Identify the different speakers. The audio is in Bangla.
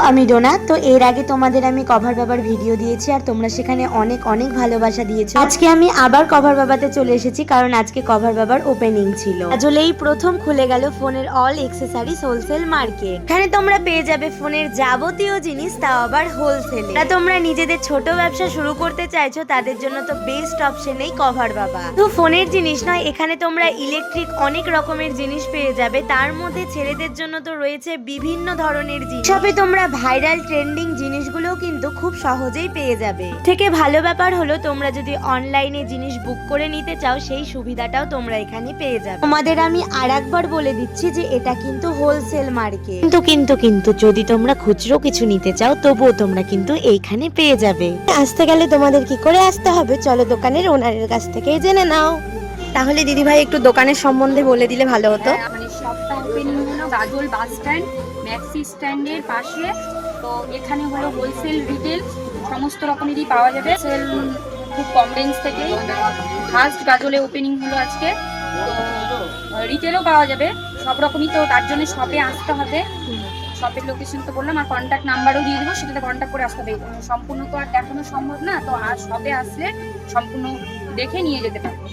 Speaker 1: আমি ডোনা। তো এর আগে তোমাদের আমি কভার বাবার ভিডিও দিয়েছি আর তোমরা সেখানে অনেক অনেক ভালোবাসা দিয়েছো। আজকে আমি আবার কভার বাবাতে চলে এসেছি কারণ আজকে কভার বাবার ওপেনিং ছিল। আসলে এই প্রথম খুলে গেল ফোনের অল অ্যাকসেসরিজ হোলসেল মার্কেট। এখানে তোমরা পেয়ে যাবে ফোনের যাবতীয় জিনিস, তাও আবার হোলসেলে। তোমরা নিজেদের ছোট ব্যবসা শুরু করতে চাইছো তাদের জন্য তো বেস্ট অপশন এই কভার বাবা। তো ফোনের জিনিস নয়, এখানে তোমরা ইলেকট্রিক অনেক রকমের জিনিস পেয়ে যাবে। তার মধ্যে ছেলেদের জন্য তো রয়েছে বিভিন্ন ধরনের জিনিস। শপে তোমরা ভাইরাল ট্রেন্ডিং জিনিসগুলোও কিন্তু খুব সহজেই পেয়ে যাবে। থেকে ভালো ব্যাপার হলো তোমরা যদি অনলাইনে জিনিস বুক করে নিতে চাও সেই সুবিধাটাও তোমরা এখানে পেয়ে যাবে। তোমাদের আমি আরেকবার বলে দিচ্ছি যে এটা কিন্তু হোলসেল মার্কেট। কিন্তু যদি তোমরা খুচরো কিছু নিতে চাও তবুও তোমরা কিন্তু এইখানে পেয়ে যাবে। আসতে গেলে তোমাদের কি করে আসতে হবে চলো দোকানের ওনারের কাছ থেকেই জেনে নাও। তাহলে দিদি ভাই একটু দোকানের সম্বন্ধে বলে দিলে ভালো হতো।
Speaker 2: মানে শপটা ওপেনিং হলো গাজল বাস স্ট্যান্ড ম্যাক্সি স্ট্যান্ডের পাশে। তো এখানে হলো হোলসেল রিটেল সমস্ত রকমেরই পাওয়া যাবে। সেল খুব কম রেঞ্জ থেকেই ফার্স্ট গাজলে ওপেনিং হলো আজকে। তো রিটেলও পাওয়া যাবে সব রকমই। তো তার জন্য শপে আসতে হবে। শপের লোকেশন তো বললাম, আর কন্ট্যাক্ট নাম্বারও দিয়ে দেবো, সেটাতে কন্ট্যাক্ট করে আসতে হবে। সম্পূর্ণ তো আর দেখানো সম্ভব না, তো আর শপে আসলে সম্পূর্ণ দেখে নিয়ে যেতে পারবো।